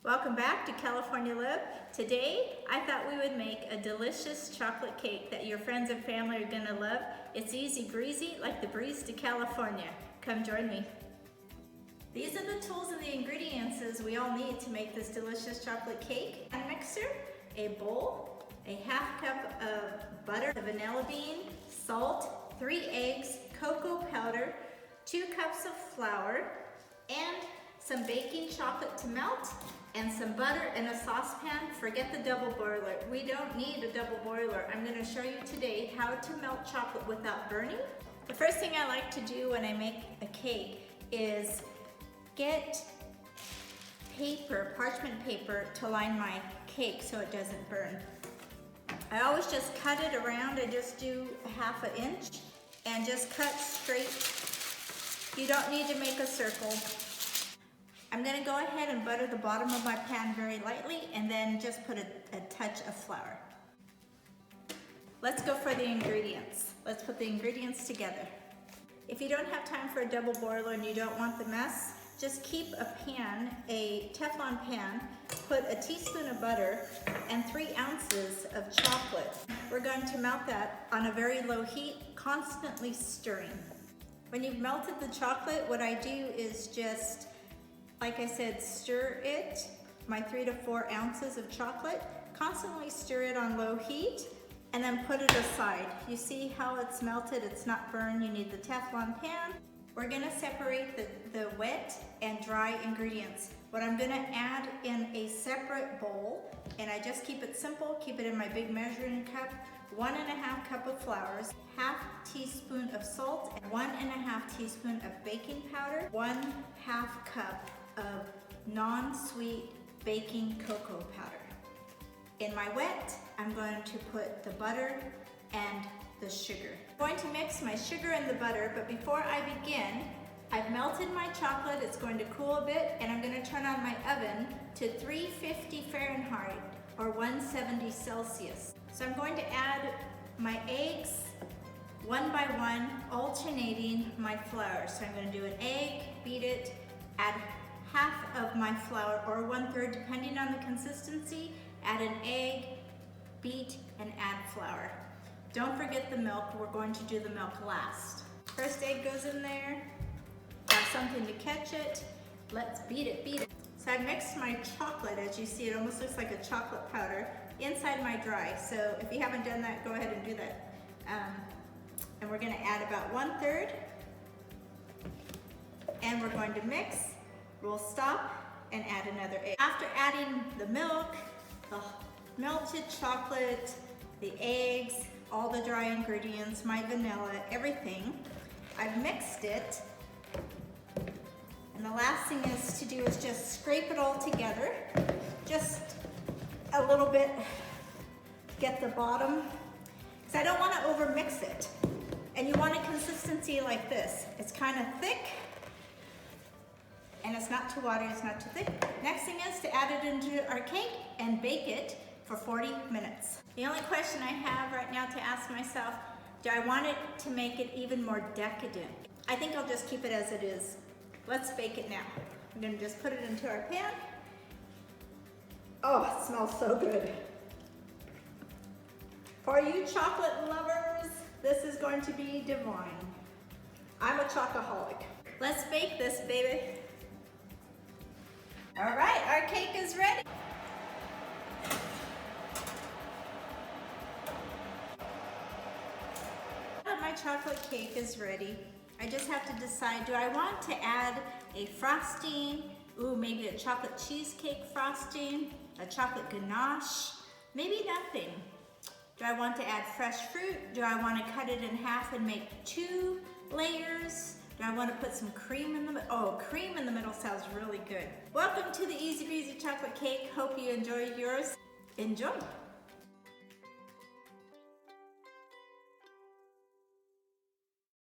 Welcome back to California Love. Today, I thought we would make a delicious chocolate cake that your friends and family are gonna love. It's easy breezy, like the breeze to California. Come join me. These are the tools and the ingredients we all need to make this delicious chocolate cake. A mixer, a bowl, a half cup of butter, a vanilla bean, salt, 3 eggs, cocoa powder, 2 cups of flour, and some baking chocolate to melt, and some butter in a saucepan. Forget the double boiler. We don't need a double boiler. I'm going to show you today how to melt chocolate without burning. The first thing I like to do when I make a cake is get paper, parchment paper, to line my cake so it doesn't burn. I always just cut it around. I just do ½ an inch and just cut straight. You don't need to make a circle. I'm going to go ahead and butter the bottom of my pan very lightly and then just put a touch of flour. Let's go for the ingredients. Let's put the ingredients together. If you don't have time for a double boiler and you don't want the mess, just keep a pan, a Teflon pan, put a teaspoon of butter and 3 ounces of chocolate. We're going to melt that on a very low heat, constantly stirring. When you've melted the chocolate, what I do is just, like I said, stir it, my 3 to 4 ounces of chocolate, constantly stir it on low heat, and then put it aside. You see how it's melted, it's not burned, you need the Teflon pan. We're gonna separate the wet and dry ingredients. What I'm gonna add in a separate bowl, and I just keep it simple, keep it in my big measuring cup, 1½ cup of flour, ½ teaspoon of salt, and 1½ teaspoon of baking powder, 1/2 cup of non-sweet baking cocoa powder. In my wet, I'm going to put the butter and the sugar. I'm going to mix my sugar and the butter, but before I begin, I've melted my chocolate. It's going to cool a bit, and I'm going to turn on my oven to 350 Fahrenheit or 170 Celsius. So I'm going to add my eggs one by one, alternating my flour. So I'm going to do an egg, beat it, add half of my flour or 1/3 depending on the consistency, add an egg, beat, and add flour. Don't forget the milk. We're going to do the milk last. First egg goes in there, have something to catch it. Let's beat it, beat it. So I mixed my chocolate. As you see, it almost looks like a chocolate powder inside my dry. So if you haven't done that, go ahead and do that. And we're gonna add about 1/3, and we're going to mix. We'll stop and add another egg. After adding the milk, the melted chocolate, the eggs, all the dry ingredients, my vanilla, everything, I've mixed it. And the last thing is to do is just scrape it all together. Just a little bit, get the bottom, because I don't want to overmix it. And you want a consistency like this. It's kind of thick, and it's not too watery, it's not too thick. Next thing is to add it into our cake and bake it for 40 minutes. The only question I have right now to ask myself, do I want it to make it even more decadent? I think I'll just keep it as it is. Let's bake it now. I'm gonna just put it into our pan. Oh, it smells so good. For you chocolate lovers, this is going to be divine. I'm a chocoholic. Let's bake this, baby. All right, our cake is ready. My chocolate cake is ready. I just have to decide, do I want to add a frosting? Ooh, maybe a chocolate cheesecake frosting, a chocolate ganache, maybe nothing. Do I want to add fresh fruit? Do I want to cut it in half and make 2 layers? Do I want to put some cream in the middle? Oh, cream in the middle sounds really good. Welcome to the Easy Breezy Chocolate Cake. Hope you enjoyed yours. Enjoy.